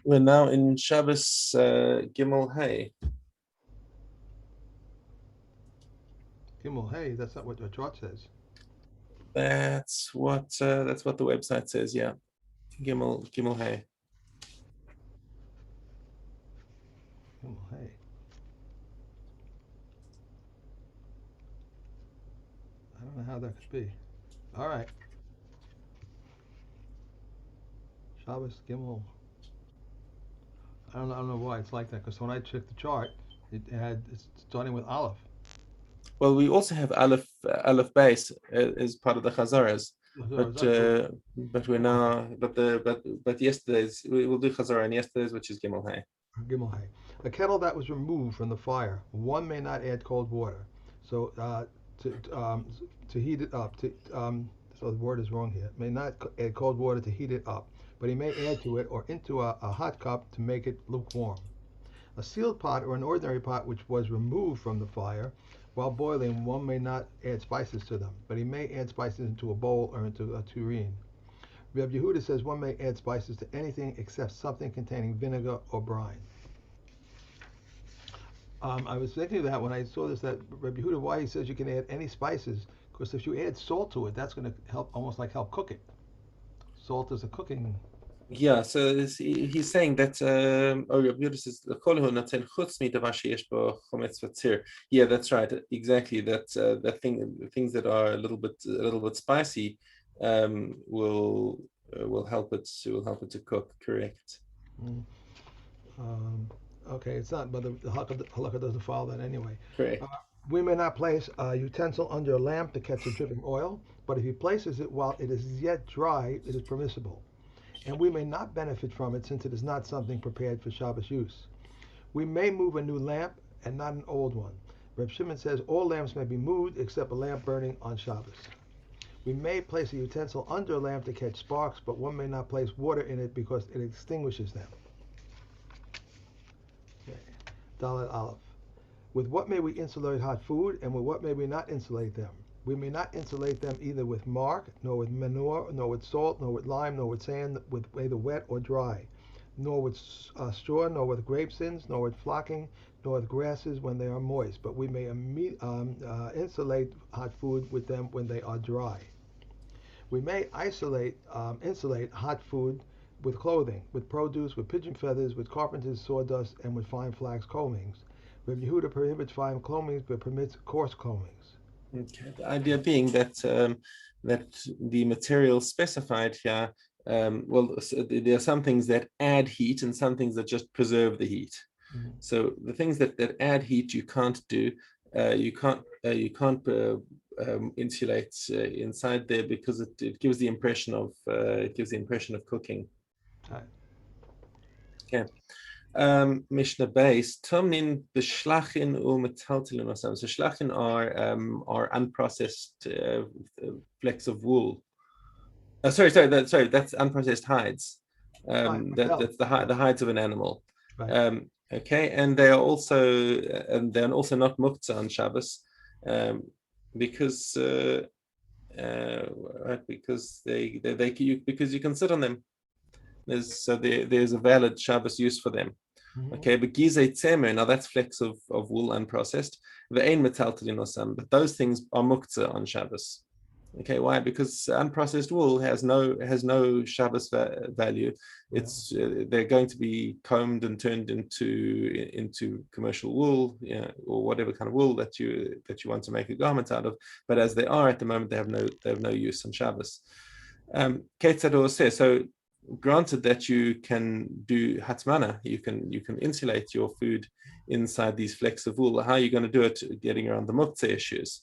we're now in Shabbos Gimel Hay. Gimel, hey, that's not what your chart says. That's what the website says. Yeah, Gimel Hay. Gimel, hey. I don't know how that could be. All right. Shabbos, Gimel. I don't know why it's like that, because when I checked the chart, it's starting with Aleph. Well, we also have Aleph base as part of the Chazaras, So but that's cool. we're Gimel, hey. now but yesterday's we will do Chazara and yesterday's, which is Gimel Hay. Gimel, hey. A kettle that was removed from the fire, one may not add cold water. So to heat it up, so the word is wrong here. May not add cold water to heat it up, but he may add to it or into a hot cup to make it lukewarm. A sealed pot or an ordinary pot which was removed from the fire, while boiling, one may not add spices to them, but he may add spices into a bowl or into a tureen. Reb Yehuda says one may add spices to anything except something containing vinegar or brine. I was thinking of that when I saw this, that Reb Yehuda, why he says you can add any spices, because if you add salt to it, that's going to help, almost like help cook it. Salt is a cooking. Yeah, so he's saying that Rabbi says "Kolahu noten chutz midavar sheyesh bo chometz v'tzir." Yeah, that's right. Exactly. The things that are a little bit spicy will help it to cook. Correct. Mm, um, okay, it's not, but the halakha doesn't follow that anyway. Uh, Correct. we may not place a utensil under a lamp to catch the dripping oil, but if he places it while it is yet dry, it is permissible. And we may not benefit from it since it is not something prepared for Shabbos use. We may move a new lamp and not an old one. Reb Shimon says all lamps may be moved except a lamp burning on Shabbos. We may place a utensil under a lamp to catch sparks, but one may not place water in it because it extinguishes them. Okay. Dalet Aleph. With what may we insulate hot food, and with what may we not insulate them? We may not insulate them either with mark, nor with manure, nor with salt, nor with lime, nor with sand, with either wet or dry, nor with straw, nor with grapeskins, nor with flocking, nor with grasses when they are moist. But we may insulate hot food with them when they are dry. We may insulate hot food with clothing, with produce, with pigeon feathers, with carpenter's sawdust, and with fine flax combings. Rabbi Yehuda prohibits fine combings but permits coarse combings. Okay. The idea being that the material specified here, so there are some things that add heat and some things that just preserve the heat. Mhm. So the things that add heat you can't do. You can't insulate inside there because it gives the impression of cooking. Right. Okay. Mishna base Tomnin beshlachin umetaltilin or something. So shlachin are unprocessed flecks of wool. That's unprocessed hides. Right. That's the hides of an animal. Right. Okay, and they're also not muktzah on Shabbos, because because because you can sit on them. There's a valid Shabbos use for them. Mm-hmm. Okay, but gizeh tzemer, now that's flecks of wool unprocessed. The ein metaltalin osam, but those things are muktzah on Shabbos. Okay, why? Because unprocessed wool has no Shabbos value. Yeah. They're going to be combed and turned into commercial wool, or whatever kind of wool that you want to make a garment out of. But as they are at the moment, they have no use on Shabbos. Ketzador says so. Granted that you can do hatmana, you can insulate your food inside these flecks of wool. How are you going to do it? Getting around the muktzah issues.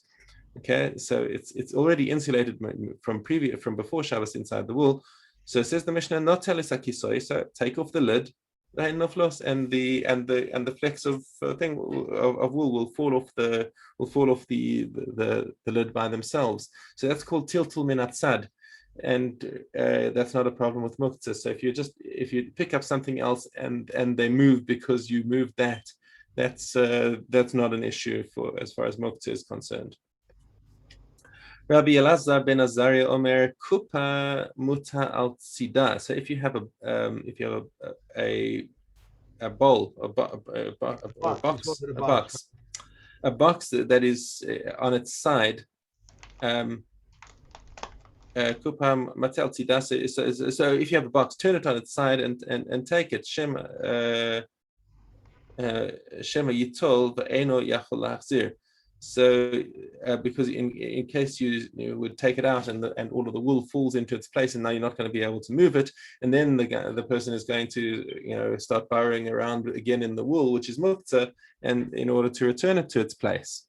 Okay, so it's already insulated from before Shabbos inside the wool. So it says the Mishnah, not telisakisoi. So take off the lid, and the flecks of wool will fall off the lid by themselves. So that's called tiltul minatzad, and that's not a problem with muktzah. So if you pick up something else and they move because you moved that, that's not an issue for as far as muktzah is concerned. Rabbi Elazar ben Azariah Omer Kupa Muta al Tzida. So if you have a bowl, or Box. He's supposed to the a box. box, a box that is on its side. Kupa Matel Tzida. So if you have a box, turn it on its side and take it. Shema Yitol Ve'eno Yachol Lachzir. So, because in case you would take it out and all of the wool falls into its place, and now you're not going to be able to move it, and then the person is going to start burrowing around again in the wool, which is muktzah, and in order to return it to its place.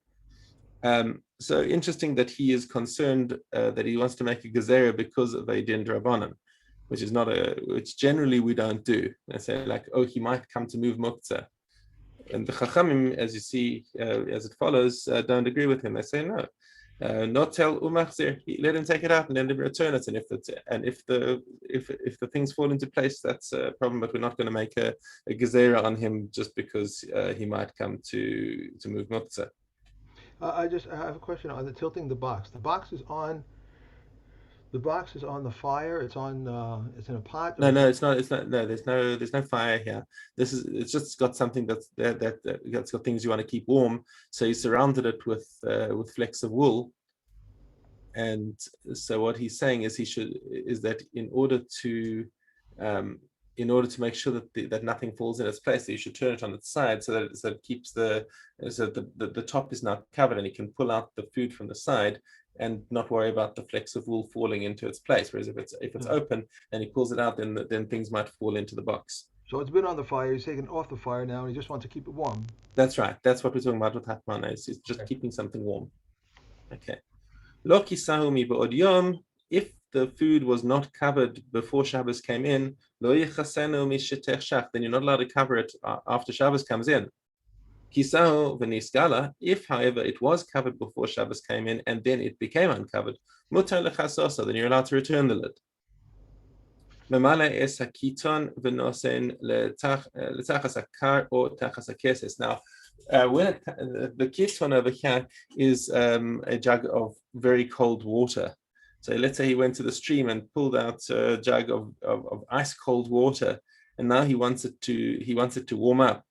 So interesting that he is concerned that he wants to make a gezerah because of a din drabanan, which generally we don't do. They say like, oh, he might come to move muktzah. And the Chachamim, as you see, as it follows, don't agree with him. They say no, not tell umachzir. Let him take it out and let him return it. And if the things fall into place, that's a problem. But we're not going to make a gezerah on him just because he might come to move muktzah. I have a question on the tilting the box. The box is on. The box is on the fire. It's on. It's in a pot. No, it's not. It's not. No, there's no fire here. It's just got something that's got things you want to keep warm. So he surrounded it with flecks of wool. And so what he's saying is that in order to make sure that nothing falls in its place, you should turn it on its side so that it keeps the top is not covered, and he can pull out the food from the side and not worry about the flecks of wool falling into its place. Whereas if it's open and he pulls it out, then things might fall into the box. So it's been on the fire. He's taken it off the fire now, and he just wants to keep it warm. That's right. That's what we're talking about with hatmana. It's just keeping something warm. Okay. Lo kisahu ba'od yom. If the food was not covered before Shabbos came in, lo yichasenu mishetech shach. Then you're not allowed to cover it after Shabbos comes in. Kisahu v'nisgala. If, however, it was covered before Shabbos came in and then it became uncovered, mutar lechasosa. Then you're allowed to return the lid. Memale es hakiton v'nosen letachas hakar or tachas hakeses. Now, when the kiton over here is a jug of very cold water. So let's say he went to the stream and pulled out a jug of ice cold water, and now he wants it to warm up.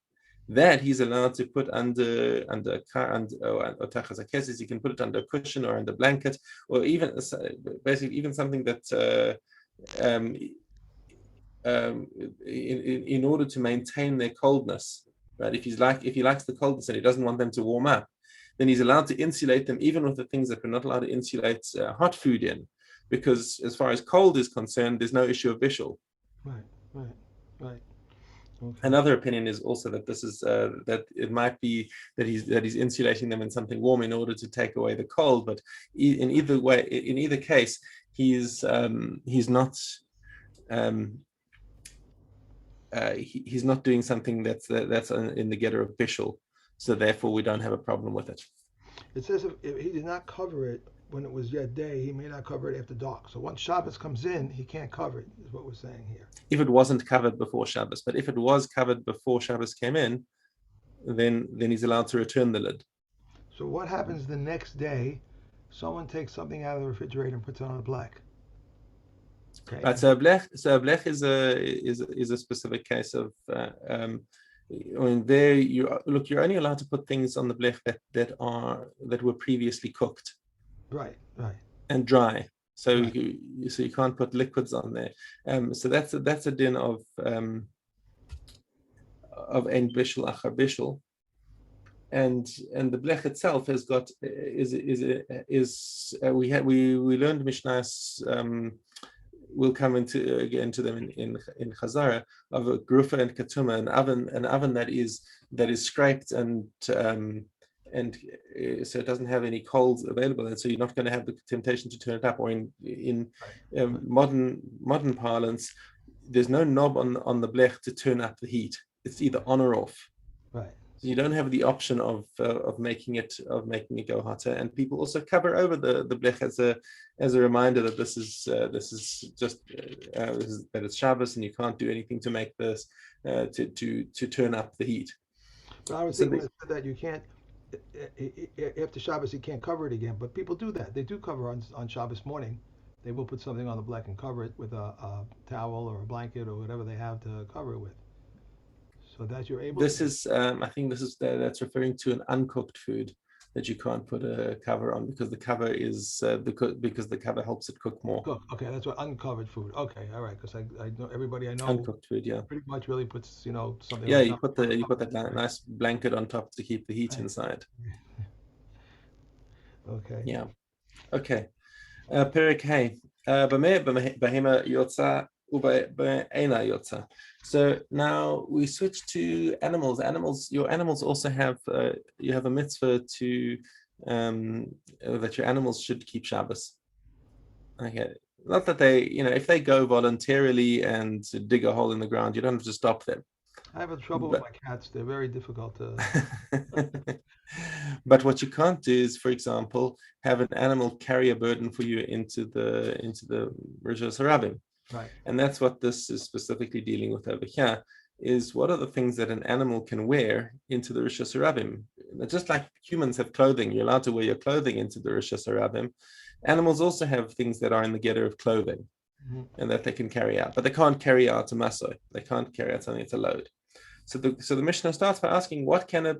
That he's allowed to put under tachas hakeses. He can put it under a cushion or under a blanket, or even basically even something that. In order to maintain their coldness, right? If he likes the coldness and he doesn't want them to warm up, then he's allowed to insulate them, even with the things that we're not allowed to insulate hot food in, because as far as cold is concerned, there's no issue of bishul. Right. Okay. Another opinion is also that this is that it might be that he's insulating them in something warm in order to take away the cold. But in either case, he's not. He's not doing something that's in the getter of bishul, so therefore we don't have a problem with it. It says if he did not cover it when it was yet day, he may not cover it after dark. So once Shabbos comes in, he can't cover it, is what we're saying here. If it wasn't covered before Shabbos, but if it was covered before Shabbos came in, then he's allowed to return the lid. So what happens the next day? Someone takes something out of the refrigerator and puts it on a black. Okay. Right, so a blech is a specific case of there you're only allowed to put things on the blech that were previously cooked, right, and dry. So right. you can't put liquids on there. So that's a din of ein bishul achar bishul, and the blech itself has got we learned Mishnas. We'll come into them in Chazara of a grufa and katuma, an oven that is scraped and so it doesn't have any coals available, and so you're not going to have the temptation to turn it up. Or in modern parlance, there's no knob on the blech to turn up the heat. It's either on or off. Right. So you don't have the option of making it go hotter. And people also cover over the blech as a reminder that this is just that it's Shabbos and you can't do anything to make this to turn up the heat. But I was thinking that you can't. after Shabbos he can't cover it again. But people do that. They do cover on Shabbos morning. They will put something on the black and cover it with a towel or a blanket or whatever they have to cover it with. So that you're able to This do. is, I think this is that's referring to an uncooked food that you can't put a cover on because the cover is because the cover helps it cook more. Cook. Okay, that's what uncovered food. Okay, all right. Because I know everybody I know Uncooked food, yeah. pretty much really puts something Yeah, on top of you put that right. nice blanket on top to keep the heat Right. inside. Okay. Yeah. Okay. פרק ה' בהמה יוצא ובאינה יוצא. So now we switch to animals. Your animals also have you have a mitzvah to that your animals should keep Shabbos. Okay. Not that they, if they go voluntarily and dig a hole in the ground, you don't have to stop them. I have a trouble with But my cats. They're very difficult to. but what you can't do is, for example, have an animal carry a burden for you into the Rishos Harabim. Right. And that's what this is specifically dealing with over here, is what are the things that an animal can wear into the Rishos Harabim. Just like humans have clothing, you're allowed to wear your clothing into the Rishos Harabim. Animals also have things that are in the getter of clothing Mhm. and that they can carry out, but they can't carry out a maso. They can't carry out something that's a load. So the Mishnah starts by asking what can a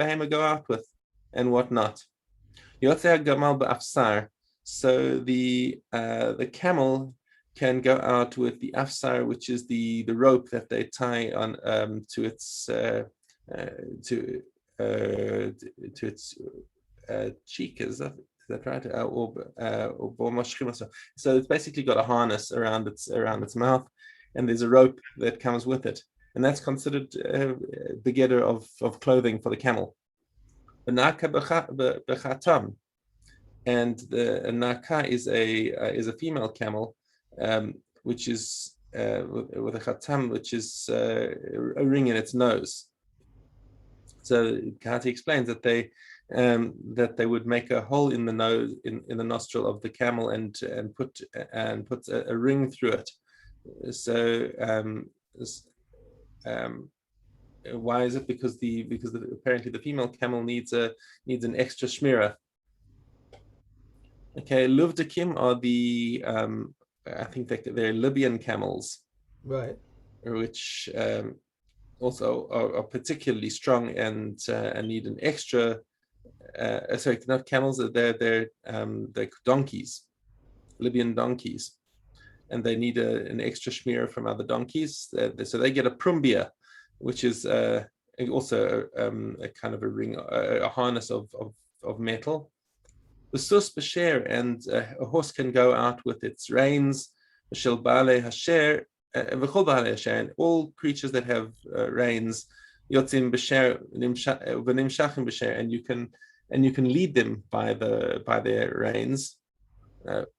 behemoth go out with and what not. Yotzei gamal ba'afsar. So the camel can go out with the afsar, which is the rope that they tie on to its to its cheek. Is that right? So it's basically got a harness around its mouth, and there's a rope that comes with it, and that's considered the getter of clothing for the camel. And the naka is a female camel, which is with a khatam, which is a ring in its nose. So Kahati explains that they would make a hole in the nose in the nostril of the camel and put a ring through it. So why is it? Because apparently the female camel needs an extra shmira. Okay, Luvdakim are I think they're Libyan camels, Right. which also are particularly strong and need an extra. Sorry, not camels. They're donkeys, Libyan donkeys, and they need an extra schmear from other donkeys. So they get a prumbia, which is also a kind of a ring, a harness of metal. The sus b'sher, and a horse can go out with its reins. Shel bale hasher, v'chol bale hasher, and all creatures that have reins. Yotzim b'sher v'nimshachim b'sher, and you can lead them by their reins.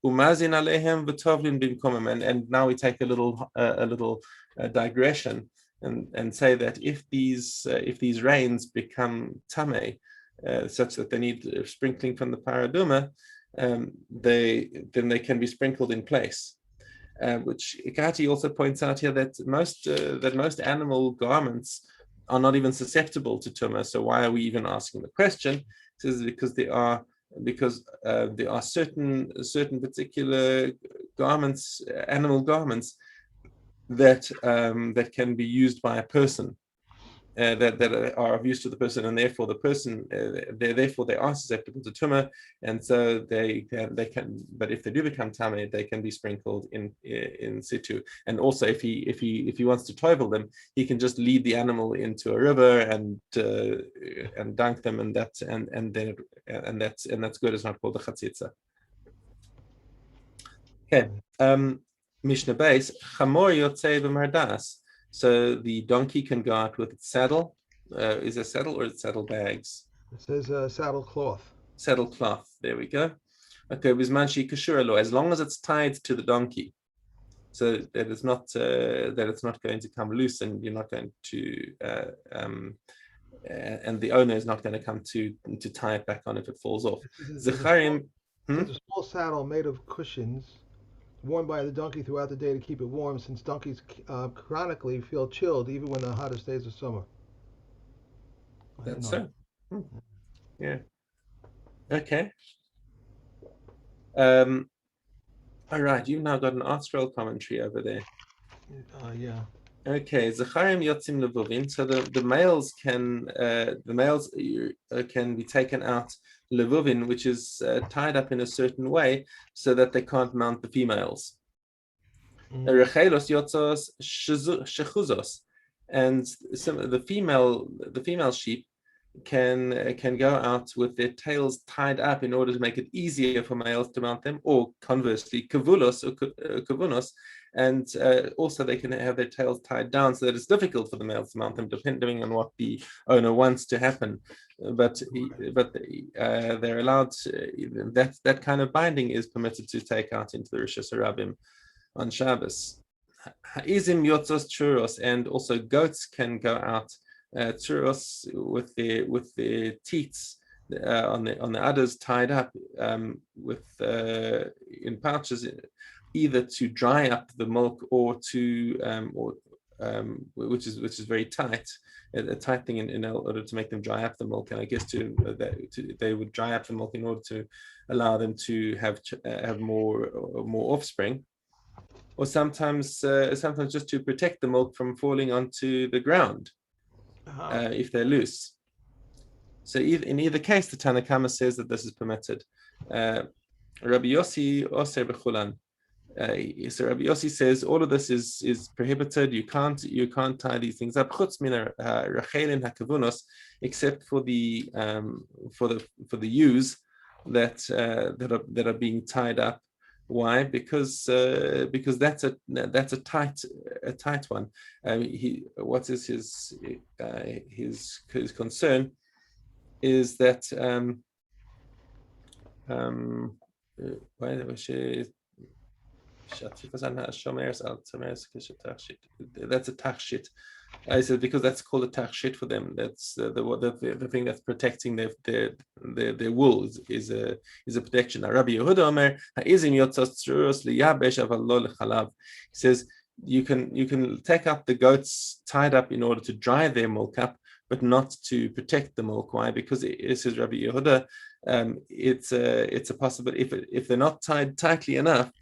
Umazin alehem v'tovlin bimkomem, and now we take a little digression and say that if these reins become tameh, such that they need sprinkling from the paraduma, then they can be sprinkled in place. Which Ikati also points out here that most animal garments are not even susceptible to tumah. So why are we even asking the question? It says because there are certain particular garments, animal garments that can be used by a person. That are of use to the person, and therefore the person, they are susceptible to tumah, and so they can. But if they do become tameh, they can be sprinkled in situ. And also, if he wants to toivel them, he can just lead the animal into a river and dunk them, and that's good. It's not called a chatzitza. Okay. Mishnah base chamor yotzei b'mardas. So the donkey can go out with its saddle. Is it saddle or it's saddle bags? It says saddle cloth. Saddle cloth. There we go. Okay, bismanshi kashura, as long as it's tied to the donkey, so that it's not going to come loose, and you're not going to and the owner is not going to come to tie it back on if it falls off. Zecharim. There's a small saddle made of cushions worn by the donkey throughout the day to keep it warm, since donkeys chronically feel chilled even when the hottest days of summer. That's so. Yeah. Okay. All right. You've now got an art scroll commentary over there. Yeah. Okay, Zacharim Yotzim Levuvin. So the males can be taken out Levuvin, which is tied up in a certain way so that they can't mount the females. Rechelos Yotzos Shechuzos, and the female sheep can go out with their tails tied up in order to make it easier for males to mount them, or conversely, kavulos or kavunos, and also they can have their tails tied down so that it's difficult for the males to mount them, depending on what the owner wants to happen. But they're allowed that kind of binding is permitted to take out into the Rishus Harabim on Shabbos. Ha'izim yotzos churos, and also goats can go out churos with their teats on the udders tied up with in pouches, either to dry up the milk or which is very tight, a tight thing in order to make them dry up the milk, and I guess they would dry up the milk in order to allow them to have more offspring. Or sometimes just to protect the milk from falling onto the ground if they're loose. So in either case, the Tanakama says that this is permitted. Rabbi Yossi Oser Bechulan. So Rabbi Yossi says all of this is prohibited. You can't tie these things up. Chutz min rachelin hakavunos, except for the ewes that are being tied up. Why? Because that's a tight one. What is his concern is that that's a tachshit. I said because that's called a tachshit for them. That's the thing that's protecting their wool is a protection. Rabbi Yehuda Omer ha'izim yotzos tzuros liyabesh aval lo lechalav. He says you can take up the goats tied up in order to dry their milk up, but not to protect the milk. Why? Because it says Rabbi Yehuda, it's a possibility if they're not tied tightly enough.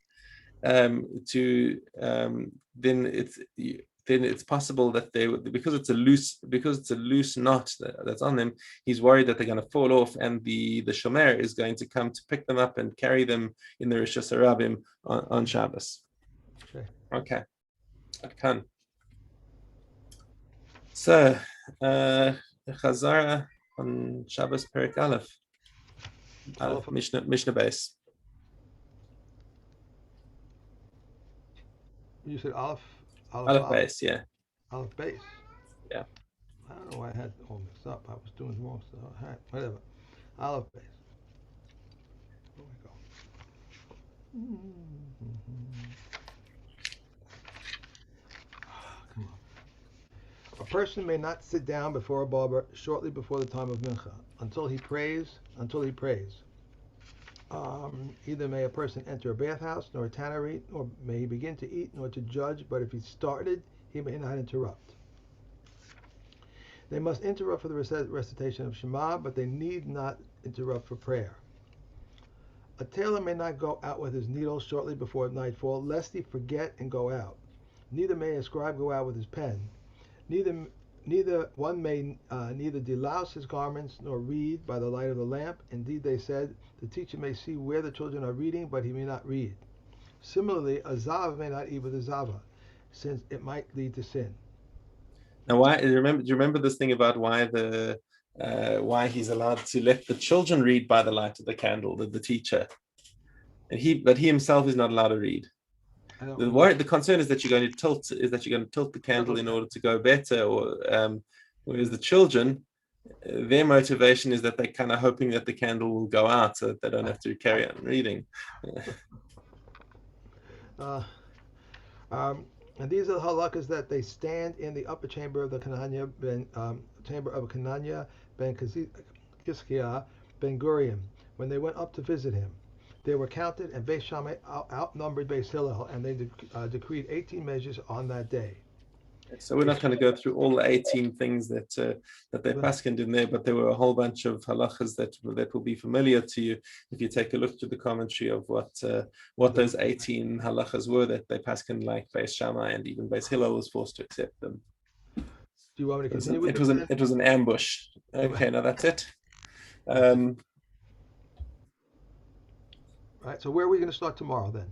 Then it's possible that because it's a loose knot that's on them. He's worried that they're going to fall off, and the shomer is going to come to pick them up and carry them in the Rishus Harabim on Shabbos. Okay. So Chazara on Shabbos Perek Aleph, Mishna base. You said Aleph base, yeah. Aleph base. Yeah. I don't know why I had it all mixed up. I was doing wrong stuff. All right, whatever. Aleph base. Where we go? Come on. A person may not sit down before a barber shortly before the time of mincha until he prays. Either may a person enter a bathhouse, nor a tannery, nor may he begin to eat, nor to judge, but if he started, he may not interrupt. They must interrupt for the recitation of Shema, but they need not interrupt for prayer. A tailor may not go out with his needle shortly before nightfall, lest he forget and go out. Neither may a scribe go out with his pen. Neither one may neither delouse his garments nor read by the light of the lamp. Indeed, they said, the teacher may see where the children are reading, but he may not read. Similarly, a zav may not eat with a zava, since it might lead to sin. Now, do you remember this thing about why he's allowed to let the children read by the light of the candle, the teacher, but he himself is not allowed to read. The concern is that you're going to tilt the candle in order to go better, or whereas the children, their motivation is that they're kind of hoping that the candle will go out so that they don't have to carry on reading. And these are the halakas that they stand in the upper chamber of the Kananya ben Kiskiah ben Gurion when they went up to visit him. They were counted, and Beis Shammai outnumbered Beis Hillel, and they decreed 18 measures on that day. So we're not going to go through all the 18 things that they paskined in there, but there were a whole bunch of halachas that will be familiar to you if you take a look through the commentary of what those 18 halachas were that they paskined, like Beis Shammai and even Beis Hillel was forced to accept them. Do you want me to continue with it was an ambush. Okay, now that's it. Right. So where are we going to start tomorrow then?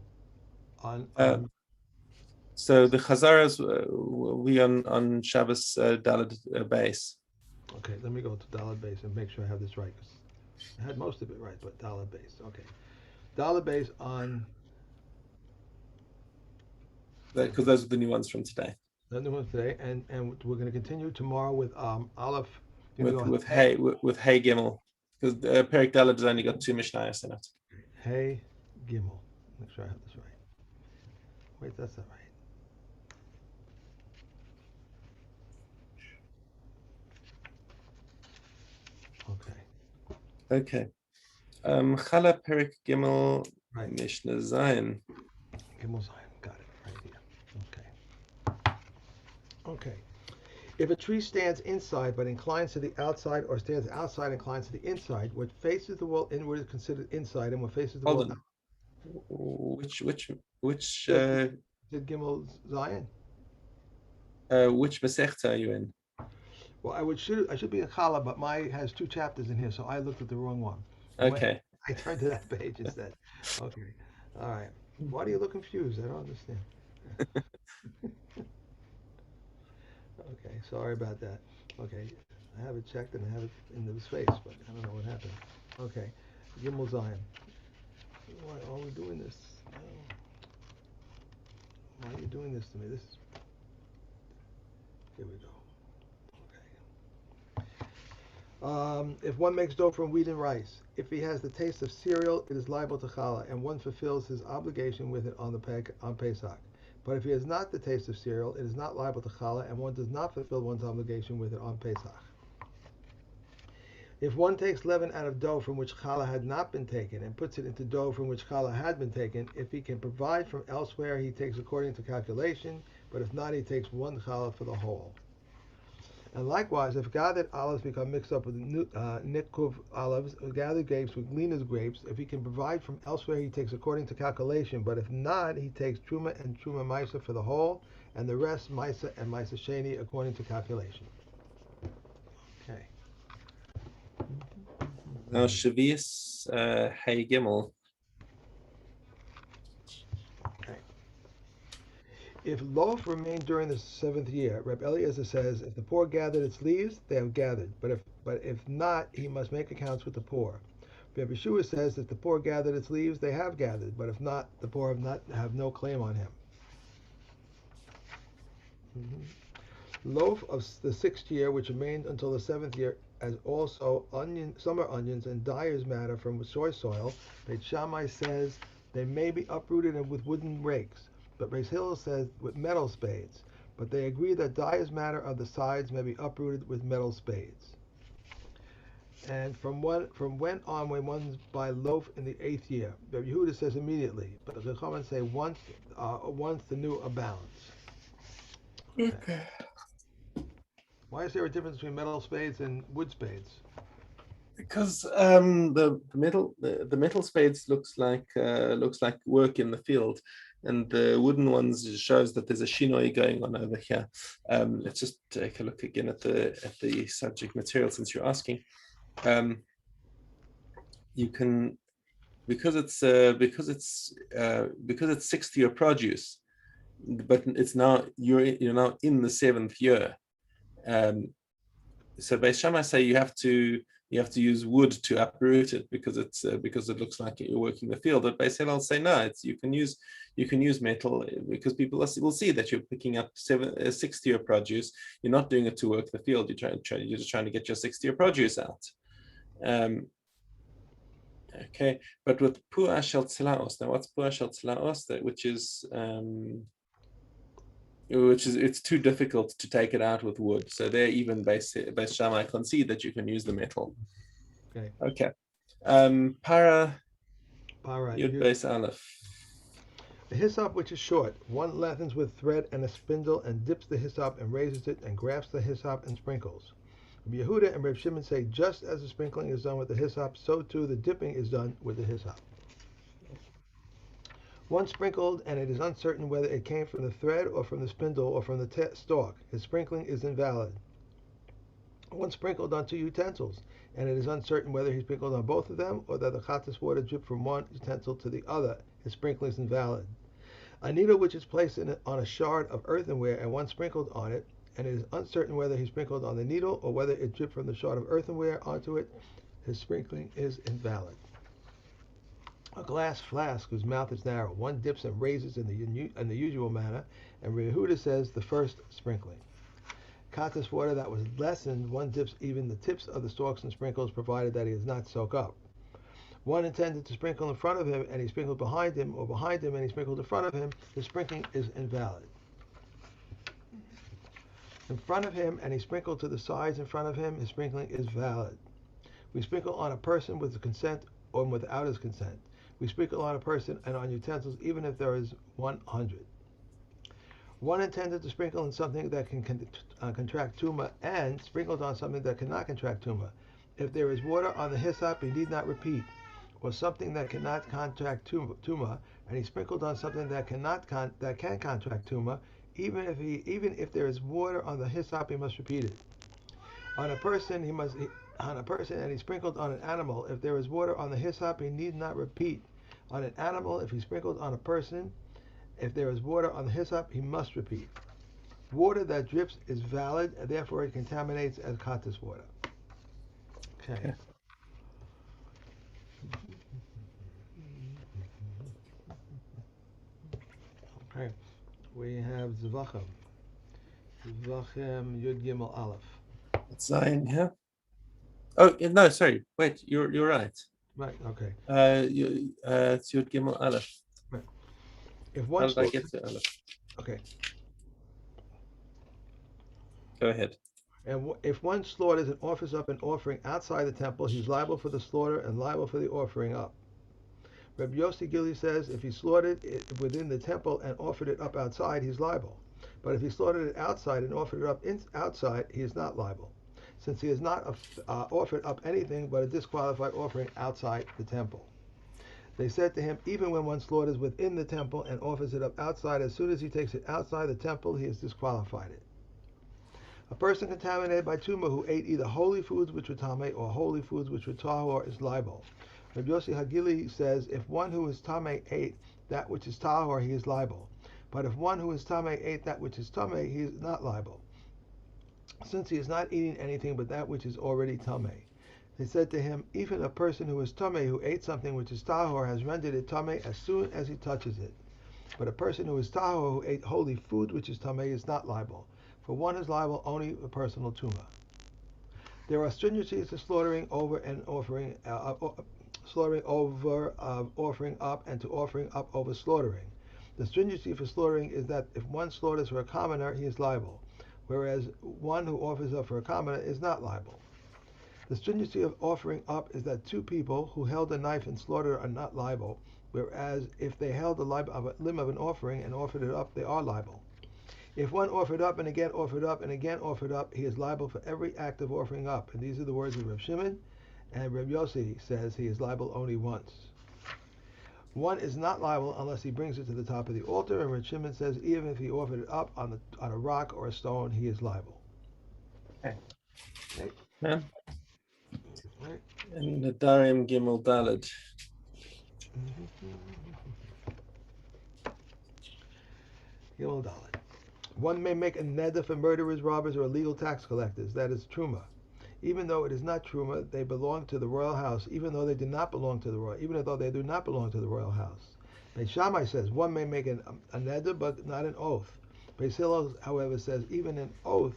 So the Chazaras we on Shabbos Daled base. Okay, let me go to Daled base and make sure I have this right, because I had most of it right, but Daled base. Okay, Daled base on. Because those are the new ones from today. The new ones today, and we're going to continue tomorrow with Aleph. With Hey Gimel, because Perek Daled has only got 2 Mishnayos in it. Hey Gimel. Make sure I have this right. Wait, that's not right. Okay. Chala Perek Gimel, right. Mishna Zayin. Gimel Zayin, got it right here. Okay. If a tree stands inside but inclines to the outside, or stands outside and inclines to the inside, what faces the wall inward is considered inside, and what faces the wall out. Which Did Gimel Zayin? Which Masechta are you in? Well, I should be in Chala, but my has 2 chapters in here, so I looked at the wrong one. Okay. I turned to that page instead. Okay. All right. Why do you look confused? I don't understand. Okay, sorry about that. Okay, I have it checked and I have it in the space, but I don't know what happened. Okay, Gimel Zion. Why are we doing this? Why are you doing this to me? Here we go. Okay. If one makes dough from wheat and rice, if he has the taste of cereal, it is liable to challah, and one fulfills his obligation with it on Pesach. But if he has not the taste of cereal, it is not liable to challah, and one does not fulfill one's obligation with it on Pesach. If one takes leaven out of dough from which challah had not been taken and puts it into dough from which challah had been taken, if he can provide from elsewhere, he takes according to calculation, but if not, he takes 1 challah for the whole. And likewise, if gathered olives become mixed up with nikuv olives, or gathered grapes with gleaner's grapes, if he can provide from elsewhere, he takes according to calculation, but if not, he takes truma and truma maisa for the whole, and the rest maisa and maisa sheni according to calculation. Okay. Now Shavias Hey Gimel. Okay. If loaf remained during the 7th year, Reb Eliezer says, if the poor gathered its leaves, they have gathered. But if not, he must make accounts with the poor. Reb Yeshua says, if the poor gathered its leaves, they have gathered. But if not, the poor have no claim on him. Loaf of the 6th year, which remained until the 7th year, as also summer onions and dyer's matter from soy soil, Beit Shammai says they may be uprooted with wooden rakes. But Beis Hillel says with metal spades, but they agree that dyer's matter of the sides may be uprooted with metal spades. And from when on, when one's by loaf in the 8th year, Rabbi Yehuda says immediately, but the comments say once the new abounds. Okay. Why is there a difference between metal spades and wood spades? Because the metal spades looks like work in the field, and the wooden ones shows that there's a shinoi going on over here. Let's just take a look again at the subject material since you're asking. You can because it's 6th year produce, but it's now you're now in the 7th year. So Beis Shammai say you have to use wood to uproot it because it looks like you're working the field. But Beis Hillel say no, you can use metal because people will see that you're picking up 6th year produce. You're not doing it to work the field. You're just trying to get your 6th year produce out. Okay, but with Pu'ah Shel Tzlaos, now what's Pu'ah Shel Tzlaos? Which is it's too difficult to take it out with wood. So there, even Beis Shammai concede that you can use the metal. Okay. Para Yud Beis Aleph. The hyssop which is short, one lengthens with thread and a spindle, and dips the hyssop and raises it, and grafts the hyssop and sprinkles. Rabbi Yehuda and Rabbi Shimon say, just as the sprinkling is done with the hyssop, so too the dipping is done with the hyssop. One sprinkled, and it is uncertain whether it came from the thread or from the spindle or from the stalk. His sprinkling is invalid. One sprinkled on 2 utensils, and it is uncertain whether he sprinkled on both of them or that the chatas water dripped from one utensil to the other. His sprinkling is invalid. A needle which is placed on a shard of earthenware and one sprinkled on it, and it is uncertain whether he sprinkled on the needle or whether it dripped from the shard of earthenware onto it, his sprinkling is invalid. A glass flask whose mouth is narrow, one dips and raises in the usual manner, and Rehuda says the first sprinkling. Katas water that was lessened, one dips even the tips of the stalks and sprinkles, provided that he is not soaked up. One intended to sprinkle in front of him, and he sprinkled behind him, or behind him, and he sprinkled in front of him, his sprinkling is invalid. In front of him, and he sprinkled to the sides in front of him, his sprinkling is valid. We sprinkle on a person with his consent or without his consent. We sprinkle on a person and on utensils, even if there is 100. One intended to sprinkle on something that can contract tuma, and sprinkled on something that cannot contract tuma. If there is water on the hyssop, he need not repeat. Or something that cannot contract tuma, and he sprinkled on something that can contract tuma. Even if there is water on the hyssop, he must repeat it. On a person, and he sprinkled on an animal. If there is water on the hyssop, he need not repeat. On an animal, if he sprinkled on a person, if there is water on the hyssop, he must repeat. Water that drips is valid, and therefore it contaminates as katas water. Okay. Okay. We have Zvachim. Zvachim Yud Gimel Aleph. It's Zion, yeah. Oh no, sorry. Wait, you're right. Right. Okay. It's Yud Gimel Aleph. Right. How did I get to Aleph? Okay. Go ahead. And if one slaughters and offers up an offering outside the temple, he's liable for the slaughter and liable for the offering up. Rabbi Yossi Gili says if he slaughtered it within the temple and offered it up outside, he's liable. But if he slaughtered it outside and offered it up outside, he is not liable, since he has not offered up anything but a disqualified offering outside the temple. They said to him, even when one slaughters within the temple and offers it up outside, as soon as he takes it outside the temple, he has disqualified it. A person contaminated by tumah who ate either holy foods which were tameh or holy foods which were tahor is liable. Rabbi Yossi Hagili says if one who is tameh ate that which is tahor, he is liable. But if one who is tameh ate that which is tameh, he is not liable, since he is not eating anything but that which is already tameh. They said to him, even a person who is tameh who ate something which is tahor has rendered it tameh as soon as he touches it. But a person who is tahor who ate holy food which is tameh is not liable, for one is liable only for personal tumah. There are stringencies to slaughtering over and offering offering up and to offering up over slaughtering. The stringency for slaughtering is that if one slaughters for a commoner, he is liable, whereas one who offers up for a commoner is not liable. The stringency of offering up is that 2 people who held a knife and slaughtered are not liable, whereas if they held a limb of an offering and offered it up, they are liable. If one offered up and again offered up and again offered up, he is liable for every act of offering up. And these are the words of Reb Shimon, and Reb Yossi says he is liable only once. One is not liable unless he brings it to the top of the altar, and Reb Shimon says even if he offered it up on a rock or a stone, he is liable. Okay. Okay. Yeah. Right. And the Darim Gimel Daled. Gimel Dalet. One may make a neder for murderers, robbers, or illegal tax collectors. That is truma. Even though it is not truma, they belong to the royal house. Even though they do not belong to the royal house. Beis Shammai says one may make a neder, but not an oath. Beis Hillel, however, says even an oath.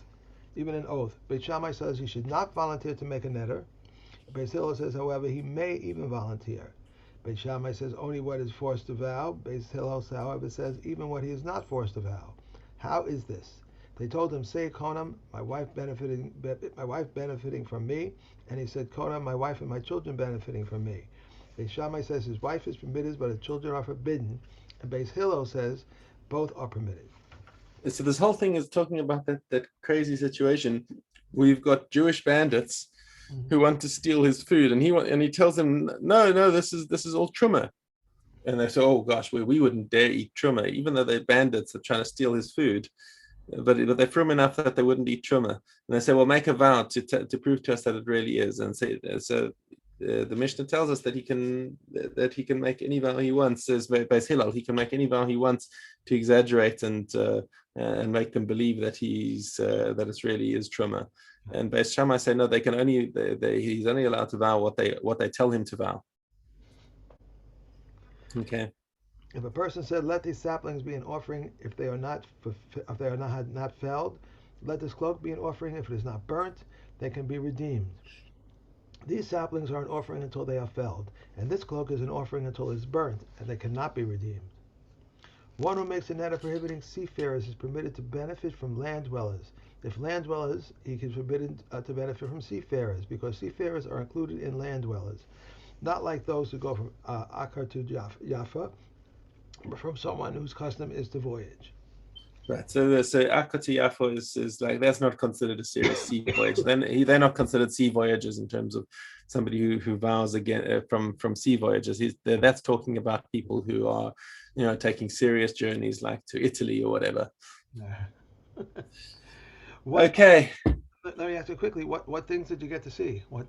Beis Shammai says he should not volunteer to make a neder. Beis Hillel says, however, he may even volunteer. Beis Shammai says only what is forced to vow. Beis Hillel, however, says even what he is not forced to vow. How is this? They told him, say Konam, my wife benefiting from me, and he said Konam, my wife and my children benefiting from me. Beis Shammai says his wife is permitted, but his children are forbidden, And Beis Hillel says both are permitted. So this whole thing is talking about that crazy situation where you've got Jewish bandits Mm-hmm. who want to steal his food, and he tells them, no, this is all truma. And they say, oh gosh, we wouldn't dare eat truma, even though they're bandits that are trying to steal his food. But they're from enough that they wouldn't eat truma. And they say, well, make a vow to prove to us that it really is. And so the Mishnah tells us that he can make any vow he wants. Says Beis Hillel, he can make any vow he wants to exaggerate and make them believe that that it really is truma. And Beis Shammai say no, they can only he's only allowed to vow what they tell him to vow. Okay. If a person said, "Let these saplings be an offering if they are not felled, let this cloak be an offering if it is not burnt, they can be redeemed. These saplings are an offering until they are felled, and this cloak is an offering until it is burnt, and they cannot be redeemed." One who makes a net of prohibiting seafarers is permitted to benefit from land dwellers. If land dwellers, he is forbidden to benefit from seafarers, because seafarers are included in land dwellers, not like those who go from Akkar to Jaffa, but from someone whose custom is to voyage. Right. So Akati Yafo is like, that's not considered a serious sea voyage. They're not considered sea voyagers in terms of somebody who vows again from sea voyages. That's talking about people who are, taking serious journeys like to Italy or whatever. Okay. Let me ask you quickly. What things did you get to see? What